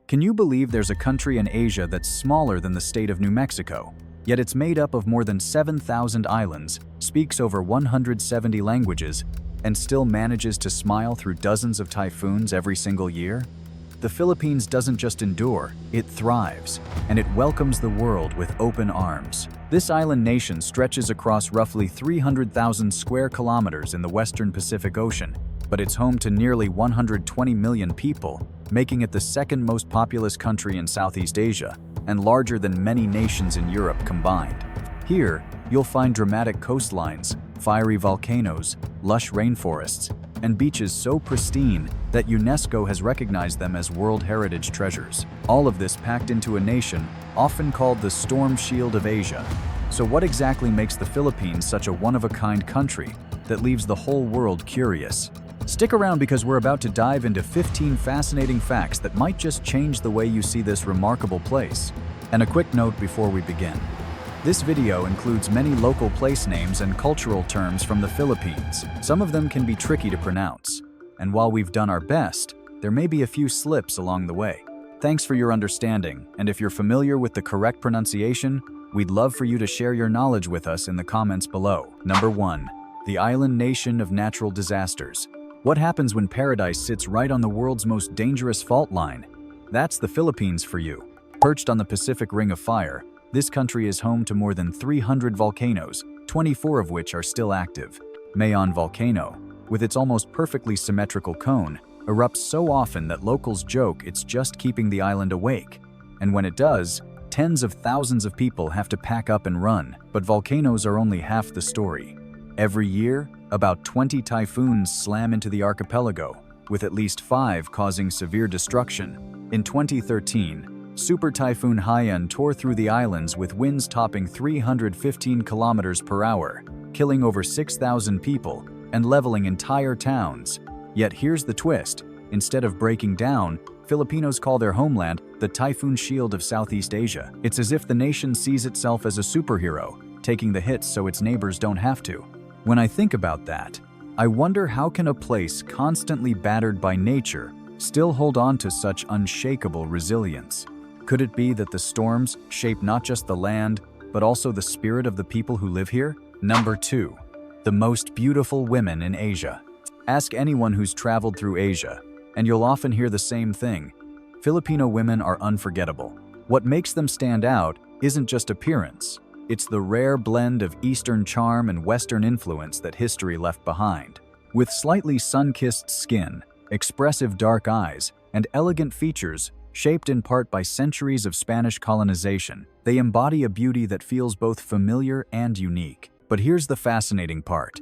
Can you believe there's a country in Asia that's smaller than the state of New Mexico? Yet it's made up of more than 7,000 islands, speaks over 170 languages, and still manages to smile through dozens of typhoons every single year? The Philippines doesn't just endure, it thrives, and it welcomes the world with open arms. This island nation stretches across roughly 300,000 square kilometers in the western Pacific Ocean, but it's home to nearly 120 million people, making it the second most populous country in Southeast Asia and larger than many nations in Europe combined. Here, you'll find dramatic coastlines, fiery volcanoes, lush rainforests, and beaches so pristine that UNESCO has recognized them as World Heritage Treasures. All of this packed into a nation often called the Storm Shield of Asia. So what exactly makes the Philippines such a one-of-a-kind country that leaves the whole world curious? Stick around because we're about to dive into 15 fascinating facts that might just change the way you see this remarkable place. And a quick note before we begin. This video includes many local place names and cultural terms from the Philippines. Some of them can be tricky to pronounce. And while we've done our best, there may be a few slips along the way. Thanks for your understanding, and if you're familiar with the correct pronunciation, we'd love for you to share your knowledge with us in the comments below. Number 1. The island nation of natural disasters. What happens when paradise sits right on the world's most dangerous fault line? That's the Philippines for you. Perched on the Pacific Ring of Fire, this country is home to more than 300 volcanoes, 24 of which are still active. Mayon Volcano, with its almost perfectly symmetrical cone, erupts so often that locals joke it's just keeping the island awake. And when it does, tens of thousands of people have to pack up and run. But volcanoes are only half the story. Every year, about 20 typhoons slam into the archipelago, with at least 5 causing severe destruction. In 2013, Super Typhoon Haiyan tore through the islands with winds topping 315 kilometers per hour, killing over 6,000 people and leveling entire towns. Yet here's the twist. Instead of breaking down, Filipinos call their homeland the Typhoon Shield of Southeast Asia. It's as if the nation sees itself as a superhero, taking the hits so its neighbors don't have to. When I think about that, I wonder how can a place constantly battered by nature still hold on to such unshakable resilience? Could it be that the storms shape not just the land, but also the spirit of the people who live here? Number 2. The most beautiful women in Asia. Ask anyone who's traveled through Asia, and you'll often hear the same thing. Filipino women are unforgettable. What makes them stand out isn't just appearance. It's the rare blend of Eastern charm and Western influence that history left behind. With slightly sun-kissed skin, expressive dark eyes, and elegant features shaped in part by centuries of Spanish colonization, they embody a beauty that feels both familiar and unique. But here's the fascinating part.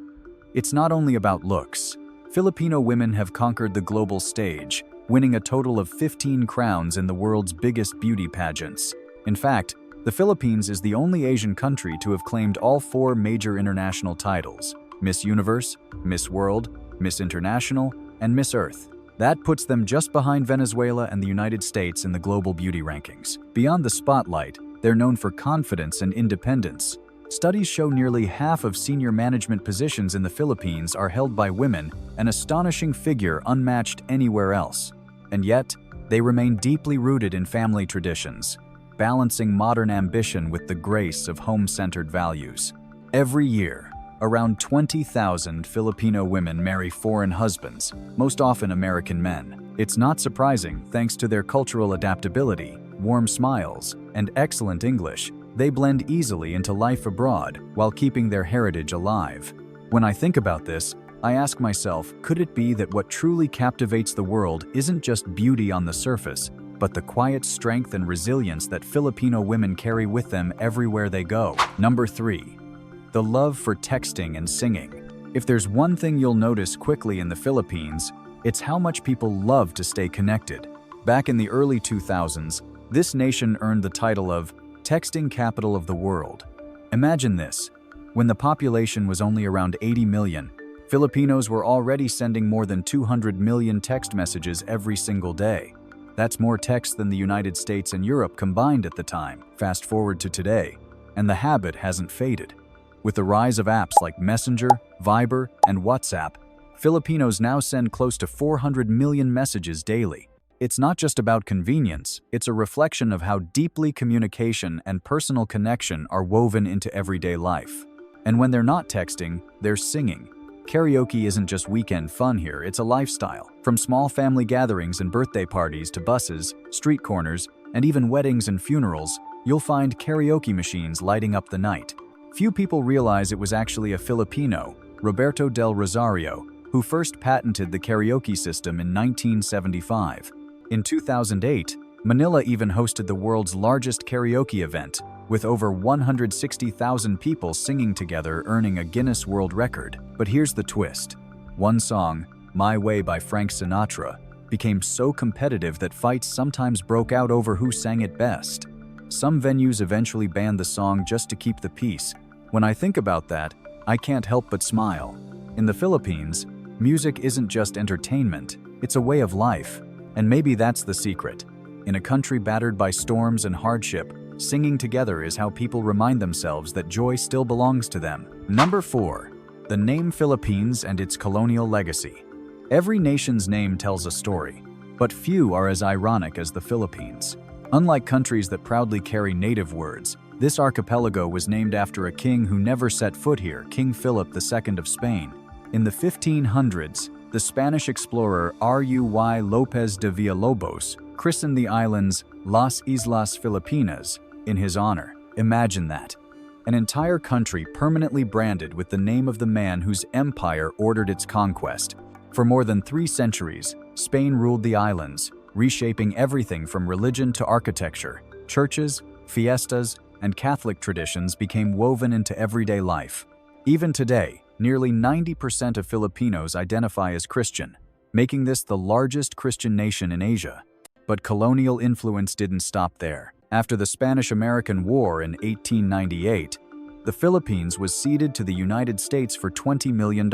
It's not only about looks. Filipino women have conquered the global stage, winning a total of 15 crowns in the world's biggest beauty pageants. In fact, the Philippines is the only Asian country to have claimed all 4 major international titles: Miss Universe, Miss World, Miss International, and Miss Earth. That puts them just behind Venezuela and the United States in the global beauty rankings. Beyond the spotlight, they're known for confidence and independence. Studies show nearly half of senior management positions in the Philippines are held by women, an astonishing figure unmatched anywhere else. And yet, they remain deeply rooted in family traditions, balancing modern ambition with the grace of home-centered values. Every year, around 20,000 Filipino women marry foreign husbands, most often American men. It's not surprising, thanks to their cultural adaptability, warm smiles, and excellent English, they blend easily into life abroad while keeping their heritage alive. When I think about this, I ask myself, could it be that what truly captivates the world isn't just beauty on the surface, but the quiet strength and resilience that Filipino women carry with them everywhere they go? Number 3. The love for texting and singing. If there's one thing you'll notice quickly in the Philippines, it's how much people love to stay connected. Back in the early 2000s, this nation earned the title of Texting Capital of the World. Imagine this. When the population was only around 80 million, Filipinos were already sending more than 200 million text messages every single day. That's more text than the United States and Europe combined at the time. Fast forward to today, and the habit hasn't faded. With the rise of apps like Messenger, Viber, and WhatsApp, Filipinos now send close to 400 million messages daily. It's not just about convenience, it's a reflection of how deeply communication and personal connection are woven into everyday life. And when they're not texting, they're singing. Karaoke isn't just weekend fun here, it's a lifestyle. From small family gatherings and birthday parties to buses, street corners, and even weddings and funerals, you'll find karaoke machines lighting up the night. Few people realize it was actually a Filipino, Roberto del Rosario, who first patented the karaoke system in 1975. In 2008, Manila even hosted the world's largest karaoke event, with over 160,000 people singing together, earning a Guinness World Record. But here's the twist. One song, My Way by Frank Sinatra, became so competitive that fights sometimes broke out over who sang it best. Some venues eventually banned the song just to keep the peace. When I think about that, I can't help but smile. In the Philippines, music isn't just entertainment, it's a way of life. And maybe that's the secret. In a country battered by storms and hardship, singing together is how people remind themselves that joy still belongs to them. Number 4. The name Philippines and its colonial legacy. Every nation's name tells a story, but few are as ironic as the Philippines. Unlike countries that proudly carry native words, this archipelago was named after a king who never set foot here, King Philip II of Spain. In the 1500s, the Spanish explorer Ruy López de Villalobos christened the islands Las Islas Filipinas in his honor. Imagine that. An entire country permanently branded with the name of the man whose empire ordered its conquest. For more than 3 centuries, Spain ruled the islands, reshaping everything from religion to architecture. Churches, fiestas, and Catholic traditions became woven into everyday life. Even today, nearly 90% of Filipinos identify as Christian, making this the largest Christian nation in Asia. But colonial influence didn't stop there. After the Spanish-American War in 1898, the Philippines was ceded to the United States for $20 million.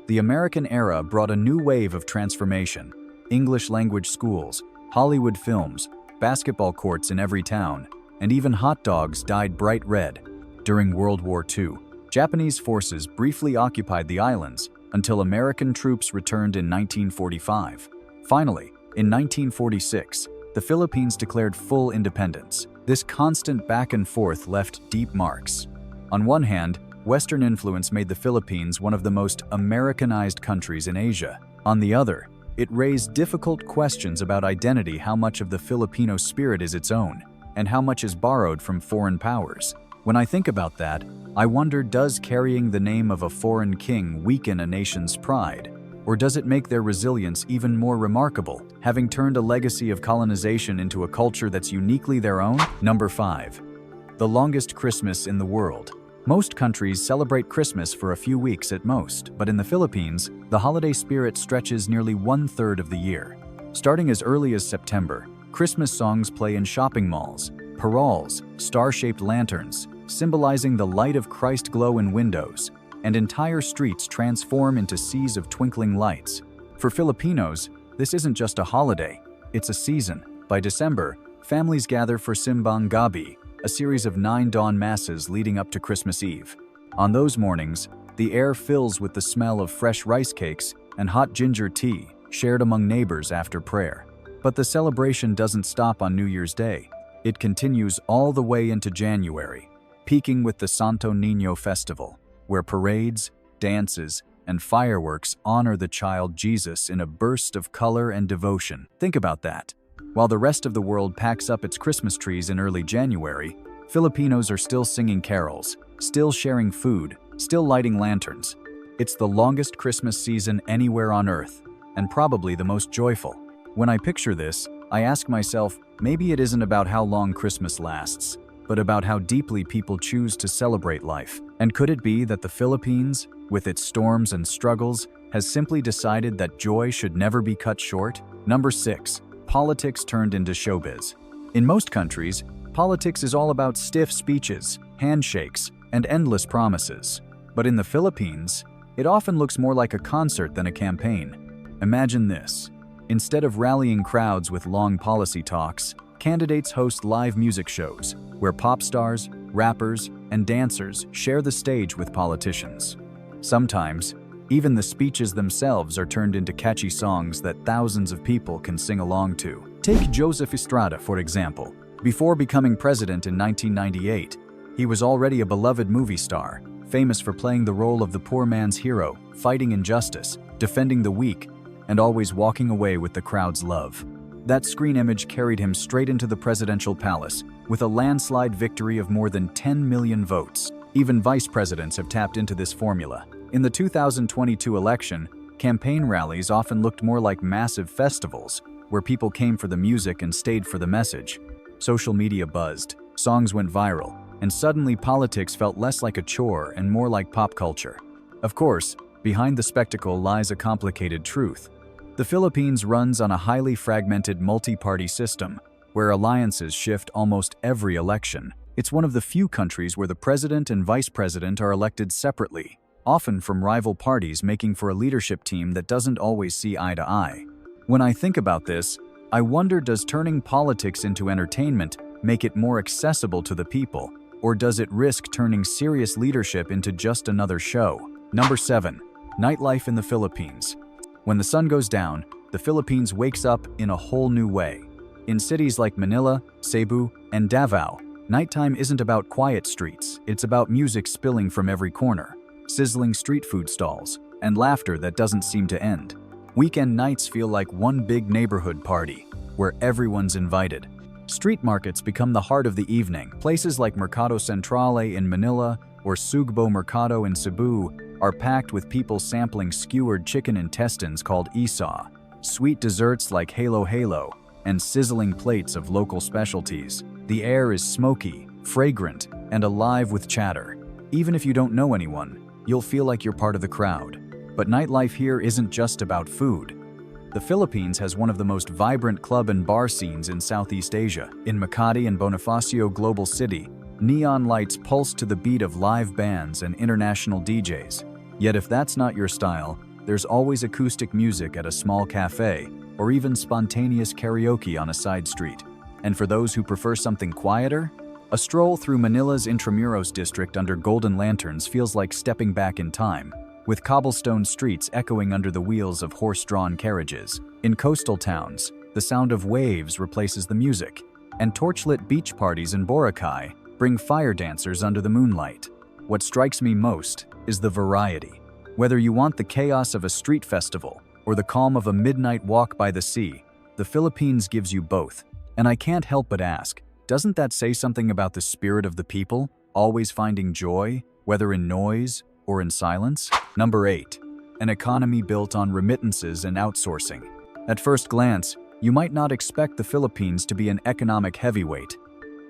The American era brought a new wave of transformation. English-language schools, Hollywood films, basketball courts in every town, and even hot dogs dyed bright red. During World War II, Japanese forces briefly occupied the islands until American troops returned in 1945. Finally, in 1946, the Philippines declared full independence. This constant back and forth left deep marks. On one hand, Western influence made the Philippines one of the most Americanized countries in Asia. On the other, it raised difficult questions about identity, how much of the Filipino spirit is its own, and how much is borrowed from foreign powers. When I think about that, I wonder, does carrying the name of a foreign king weaken a nation's pride? Or does it make their resilience even more remarkable, having turned a legacy of colonization into a culture that's uniquely their own? Number 5. The longest Christmas in the world. Most countries celebrate Christmas for a few weeks at most, but in the Philippines, the holiday spirit stretches nearly 1/3 of the year. Starting as early as September, Christmas songs play in shopping malls, paroles, star-shaped lanterns, symbolizing the light of Christ glow in windows, and entire streets transform into seas of twinkling lights. For Filipinos, this isn't just a holiday, it's a season. By December, families gather for Simbang Gabi, a series of 9 dawn masses leading up to Christmas Eve. On those mornings, the air fills with the smell of fresh rice cakes and hot ginger tea, shared among neighbors after prayer. But the celebration doesn't stop on New Year's Day. It continues all the way into January, peaking with the Santo Niño Festival, where parades, dances, and fireworks honor the child Jesus in a burst of color and devotion. Think about that. While the rest of the world packs up its Christmas trees in early January, Filipinos are still singing carols, still sharing food, still lighting lanterns. It's the longest Christmas season anywhere on Earth, and probably the most joyful. When I picture this, I ask myself, maybe it isn't about how long Christmas lasts, but about how deeply people choose to celebrate life. And could it be that the Philippines, with its storms and struggles, has simply decided that joy should never be cut short? Number 6. Politics turned into showbiz. In most countries, politics is all about stiff speeches, handshakes, and endless promises. But in the Philippines, it often looks more like a concert than a campaign. Imagine this. Instead of rallying crowds with long policy talks, candidates host live music shows where pop stars, rappers, and dancers share the stage with politicians. Sometimes, Even the speeches themselves are turned into catchy songs that thousands of people can sing along to. Take Joseph Estrada, for example. Before becoming president in 1998, he was already a beloved movie star, famous for playing the role of the poor man's hero, fighting injustice, defending the weak, and always walking away with the crowd's love. That screen image carried him straight into the presidential palace, with a landslide victory of more than 10 million votes. Even vice presidents have tapped into this formula. In the 2022 election, campaign rallies often looked more like massive festivals, where people came for the music and stayed for the message. Social media buzzed, songs went viral, and suddenly politics felt less like a chore and more like pop culture. Of course, behind the spectacle lies a complicated truth. The Philippines runs on a highly fragmented multi-party system, where alliances shift almost every election. It's one of the few countries where the president and vice president are elected separately, often from rival parties, making for a leadership team that doesn't always see eye to eye. When I think about this, I wonder, does turning politics into entertainment make it more accessible to the people, or does it risk turning serious leadership into just another show? Number 7. Nightlife in the Philippines. When the sun goes down, the Philippines wakes up in a whole new way. In cities like Manila, Cebu, and Davao, nighttime isn't about quiet streets, it's about music spilling from every corner, sizzling street food stalls, and laughter that doesn't seem to end. Weekend nights feel like one big neighborhood party, where everyone's invited. Street markets become the heart of the evening. Places like Mercado Centrale in Manila or Sugbo Mercado in Cebu are packed with people sampling skewered chicken intestines called isaw, sweet desserts like halo halo, and sizzling plates of local specialties. The air is smoky, fragrant, and alive with chatter. Even if you don't know anyone, you'll feel like you're part of the crowd. But nightlife here isn't just about food. The Philippines has one of the most vibrant club and bar scenes in Southeast Asia. In Makati and Bonifacio Global City, neon lights pulse to the beat of live bands and international DJs. Yet if that's not your style, there's always acoustic music at a small cafe, or even spontaneous karaoke on a side street. And for those who prefer something quieter, a stroll through Manila's Intramuros district under golden lanterns feels like stepping back in time, with cobblestone streets echoing under the wheels of horse-drawn carriages. In coastal towns, the sound of waves replaces the music, and torchlit beach parties in Boracay bring fire dancers under the moonlight. What strikes me most is the variety. Whether you want the chaos of a street festival or the calm of a midnight walk by the sea, the Philippines gives you both. And I can't help but ask, doesn't that say something about the spirit of the people, always finding joy, whether in noise or in silence? Number 8. An economy built on remittances and outsourcing. At first glance, you might not expect the Philippines to be an economic heavyweight.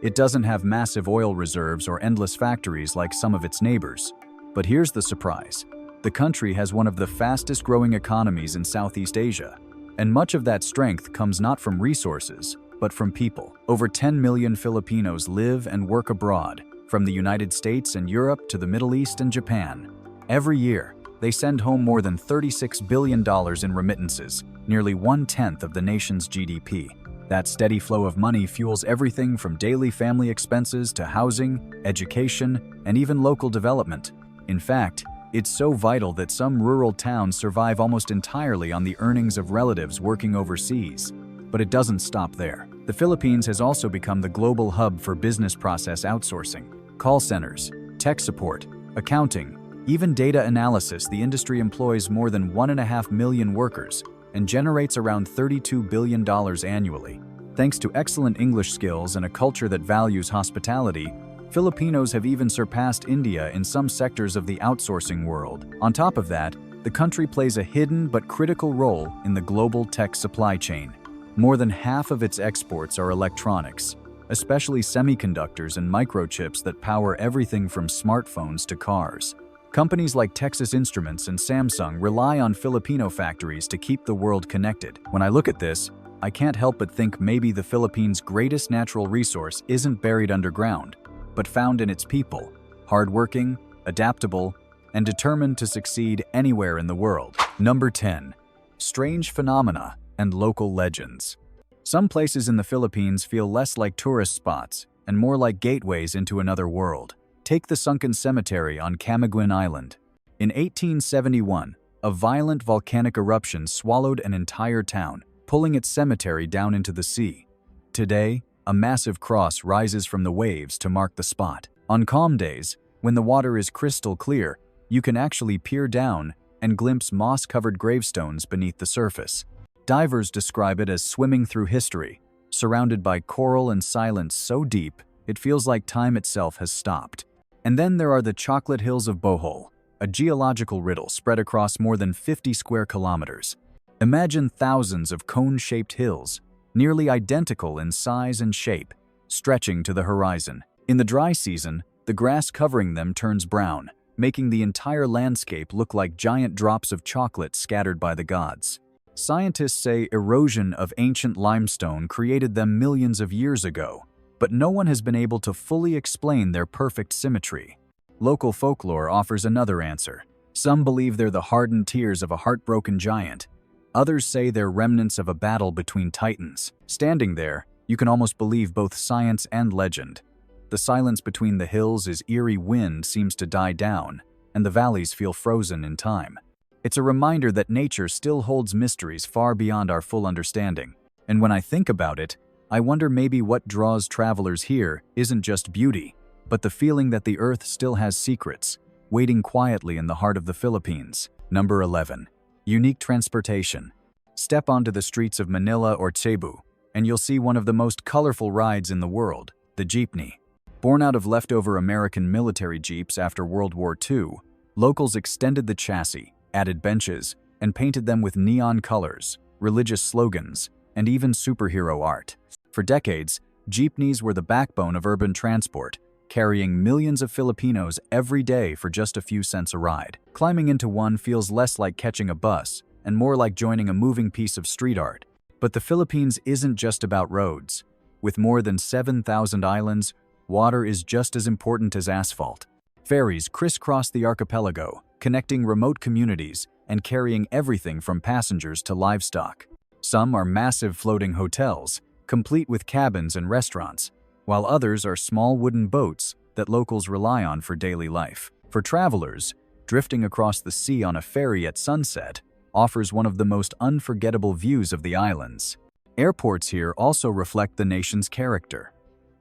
It doesn't have massive oil reserves or endless factories like some of its neighbors. But here's the surprise. The country has one of the fastest growing economies in Southeast Asia. And much of that strength comes not from resources, but from people. Over 10 million Filipinos live and work abroad, from the United States and Europe to the Middle East and Japan. Every year, they send home more than $36 billion in remittances, nearly 1/10 of the nation's GDP. That steady flow of money fuels everything from daily family expenses to housing, education, and even local development. In fact, it's so vital that some rural towns survive almost entirely on the earnings of relatives working overseas. But it doesn't stop there. The Philippines has also become the global hub for business process outsourcing. Call centers, tech support, accounting, even data analysis. The industry employs more than 1.5 million workers and generates around $32 billion annually. Thanks to excellent English skills and a culture that values hospitality, Filipinos have even surpassed India in some sectors of the outsourcing world. On top of that, the country plays a hidden but critical role in the global tech supply chain. More than half of its exports are electronics, especially semiconductors and microchips that power everything from smartphones to cars. Companies like Texas Instruments and Samsung rely on Filipino factories to keep the world connected. When I look at this, I can't help but think maybe the Philippines' greatest natural resource isn't buried underground, but found in its people, hardworking, adaptable, and determined to succeed anywhere in the world. Number 10. Strange phenomena and local legends. Some places in the Philippines feel less like tourist spots and more like gateways into another world. Take the sunken cemetery on Camiguin Island. In 1871, a violent volcanic eruption swallowed an entire town, pulling its cemetery down into the sea. Today, a massive cross rises from the waves to mark the spot. On calm days, when the water is crystal clear, you can actually peer down and glimpse moss-covered gravestones beneath the surface. Divers describe it as swimming through history, surrounded by coral and silence so deep it feels like time itself has stopped. And then there are the chocolate hills of Bohol, a geological riddle spread across more than 50 square kilometers. Imagine thousands of cone-shaped hills, nearly identical in size and shape, stretching to the horizon. In the dry season, the grass covering them turns brown, making the entire landscape look like giant drops of chocolate scattered by the gods. Scientists say erosion of ancient limestone created them millions of years ago, but no one has been able to fully explain their perfect symmetry. Local folklore offers another answer. Some believe they're the hardened tears of a heartbroken giant. Others say they're remnants of a battle between titans. Standing there, you can almost believe both science and legend. The silence between the hills as eerie wind seems to die down, and the valleys feel frozen in time. It's a reminder that nature still holds mysteries far beyond our full understanding. And when I think about it, I wonder maybe what draws travelers here isn't just beauty, but the feeling that the earth still has secrets, waiting quietly in the heart of the Philippines. Number 11. Unique transportation. Step onto the streets of Manila or Cebu, and you'll see one of the most colorful rides in the world, the jeepney. Born out of leftover American military jeeps after World War II, locals extended the chassis, added benches, and painted them with neon colors, religious slogans, and even superhero art. For decades, jeepneys were the backbone of urban transport, carrying millions of Filipinos every day for just a few cents a ride. Climbing into one feels less like catching a bus and more like joining a moving piece of street art. But the Philippines isn't just about roads. With more than 7,000 islands, water is just as important as asphalt. Ferries crisscross the archipelago, connecting remote communities and carrying everything from passengers to livestock. Some are massive floating hotels, complete with cabins and restaurants, while others are small wooden boats that locals rely on for daily life. For travelers, drifting across the sea on a ferry at sunset offers one of the most unforgettable views of the islands. Airports here also reflect the nation's character.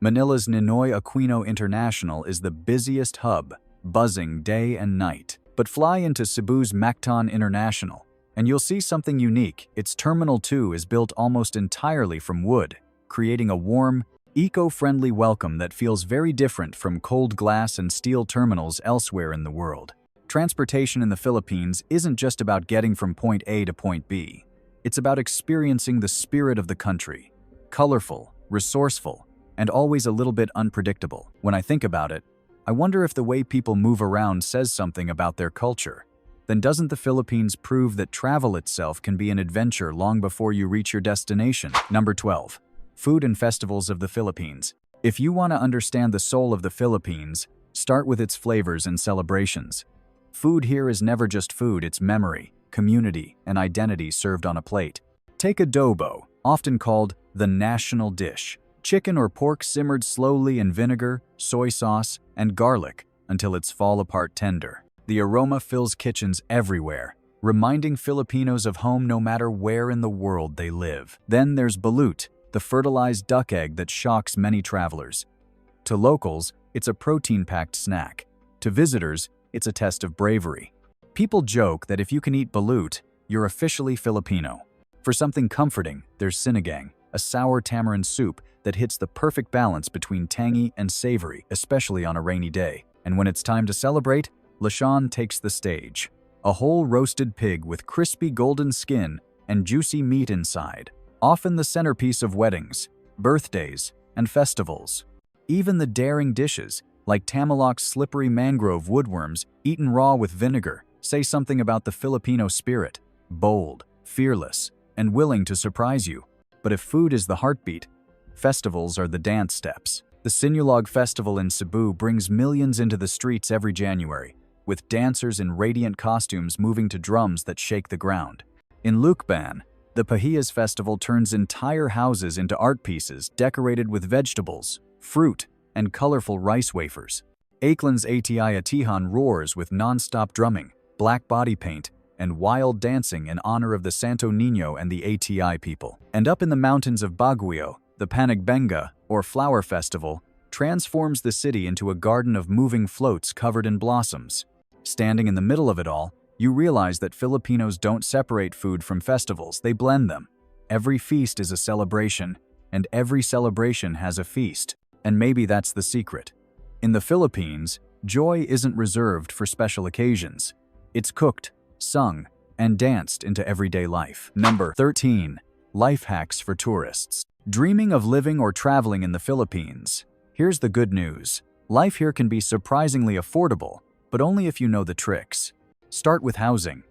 Manila's Ninoy Aquino International is the busiest hub, buzzing day and night. But fly into Cebu's Mactan International, and you'll see something unique. Its Terminal 2 is built almost entirely from wood, creating a warm, eco-friendly welcome that feels very different from cold glass and steel terminals elsewhere in the world. Transportation in the Philippines isn't just about getting from point A to point B. It's about experiencing the spirit of the country. Colorful, resourceful, and always a little bit unpredictable. When I think about it, I wonder if the way people move around says something about their culture. Then doesn't the Philippines prove that travel itself can be an adventure long before you reach your destination? Number 12. Food and festivals of the Philippines. If you want to understand the soul of the Philippines, start with its flavors and celebrations. Food here is never just food, it's memory, community, and identity served on a plate. Take adobo, often called the national dish. Chicken or pork simmered slowly in vinegar, soy sauce, and garlic until it's fall-apart tender. The aroma fills kitchens everywhere, reminding Filipinos of home no matter where in the world they live. Then there's balut, the fertilized duck egg that shocks many travelers. To locals, it's a protein-packed snack. To visitors, it's a test of bravery. People joke that if you can eat balut, you're officially Filipino. For something comforting, there's sinigang, a sour tamarind soup that hits the perfect balance between tangy and savory, especially on a rainy day. And when it's time to celebrate, lechon takes the stage. A whole roasted pig with crispy golden skin and juicy meat inside, often the centerpiece of weddings, birthdays, and festivals. Even the daring dishes, like Tamaloc's slippery mangrove woodworms eaten raw with vinegar, say something about the Filipino spirit, bold, fearless, and willing to surprise you. But if food is the heartbeat, festivals are the dance steps. The Sinulog Festival in Cebu brings millions into the streets every January, with dancers in radiant costumes moving to drums that shake the ground. In Lucban, the Pahiyas Festival turns entire houses into art pieces decorated with vegetables, fruit, and colorful rice wafers. Aiklan's ATI Atihan roars with non-stop drumming, black body paint, and wild dancing in honor of the Santo Niño and the ATI people. And up in the mountains of Baguio, the Panagbenga, or Flower Festival, transforms the city into a garden of moving floats covered in blossoms. Standing in the middle of it all, you realize that Filipinos don't separate food from festivals, they blend them. Every feast is a celebration, and every celebration has a feast. And maybe that's the secret. In the Philippines, joy isn't reserved for special occasions. It's cooked, sung, and danced into everyday life. Number 13. Life hacks for tourists. Dreaming of living or traveling in the Philippines? Here's the good news. Life here can be surprisingly affordable, but only if you know the tricks. Start with housing.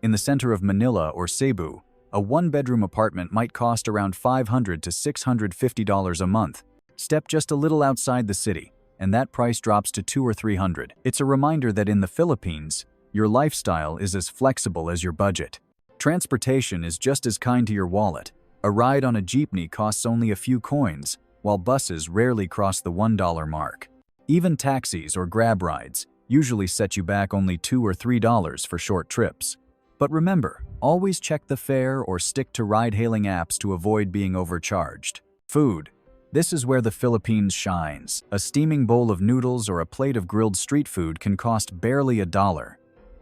In the center of Manila or Cebu, a one-bedroom apartment might cost around $500 to $650 a month. Step just a little outside the city, and that price drops to $200 or $300. It's a reminder that in the Philippines, your lifestyle is as flexible as your budget. Transportation is just as kind to your wallet. A ride on a jeepney costs only a few coins, while buses rarely cross the $1 mark. Even taxis or grab rides usually set you back only $2 or $3 for short trips. But remember, always check the fare or stick to ride-hailing apps to avoid being overcharged. Food. This is where the Philippines shines. A steaming bowl of noodles or a plate of grilled street food can cost barely $1.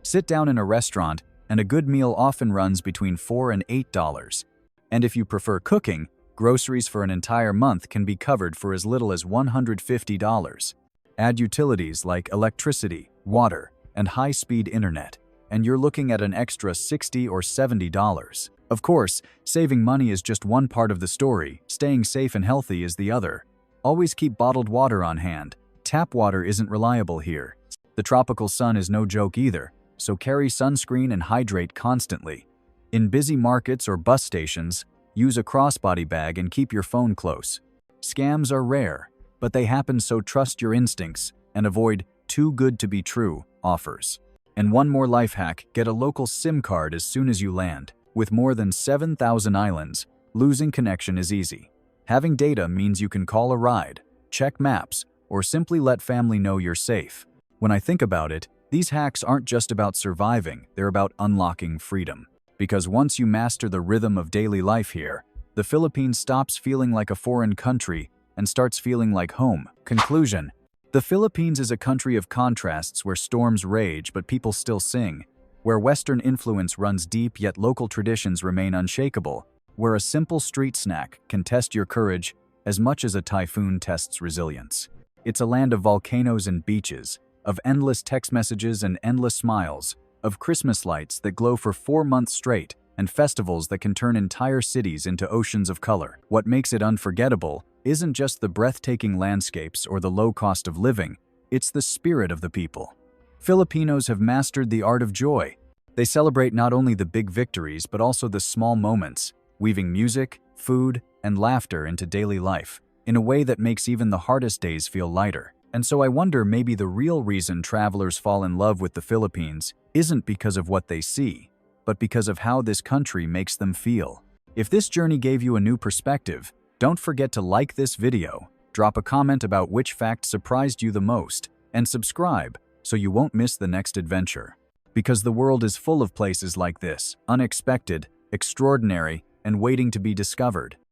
Sit down in a restaurant, and a good meal often runs between $4 and $8. And if you prefer cooking, groceries for an entire month can be covered for as little as $150. Add utilities like electricity, water, and high-speed internet, and you're looking at an extra $60 or $70. Of course, saving money is just one part of the story, staying safe and healthy is the other. Always keep bottled water on hand. Tap water isn't reliable here. The tropical sun is no joke either, so carry sunscreen and hydrate constantly. In busy markets or bus stations, use a crossbody bag and keep your phone close. Scams are rare, but they happen, so trust your instincts and avoid too good to be true offers. And one more life hack, get a local SIM card as soon as you land. With more than 7,000 islands, losing connection is easy. Having data means you can call a ride, check maps, or simply let family know you're safe. When I think about it, these hacks aren't just about surviving, they're about unlocking freedom. Because once you master the rhythm of daily life here, the Philippines stops feeling like a foreign country and starts feeling like home. Conclusion. The Philippines is a country of contrasts where storms rage but people still sing, where Western influence runs deep yet local traditions remain unshakable, where a simple street snack can test your courage as much as a typhoon tests resilience. It's a land of volcanoes and beaches, of endless text messages and endless smiles, of Christmas lights that glow for 4 months straight, and festivals that can turn entire cities into oceans of color. What makes it unforgettable isn't just the breathtaking landscapes or the low cost of living, it's the spirit of the people. Filipinos have mastered the art of joy. They celebrate not only the big victories but also the small moments, weaving music, food, and laughter into daily life, in a way that makes even the hardest days feel lighter. And so I wonder, maybe the real reason travelers fall in love with the Philippines isn't because of what they see, but because of how this country makes them feel. If this journey gave you a new perspective, don't forget to like this video, drop a comment about which fact surprised you the most, and subscribe so you won't miss the next adventure. Because the world is full of places like this, unexpected, extraordinary, and waiting to be discovered.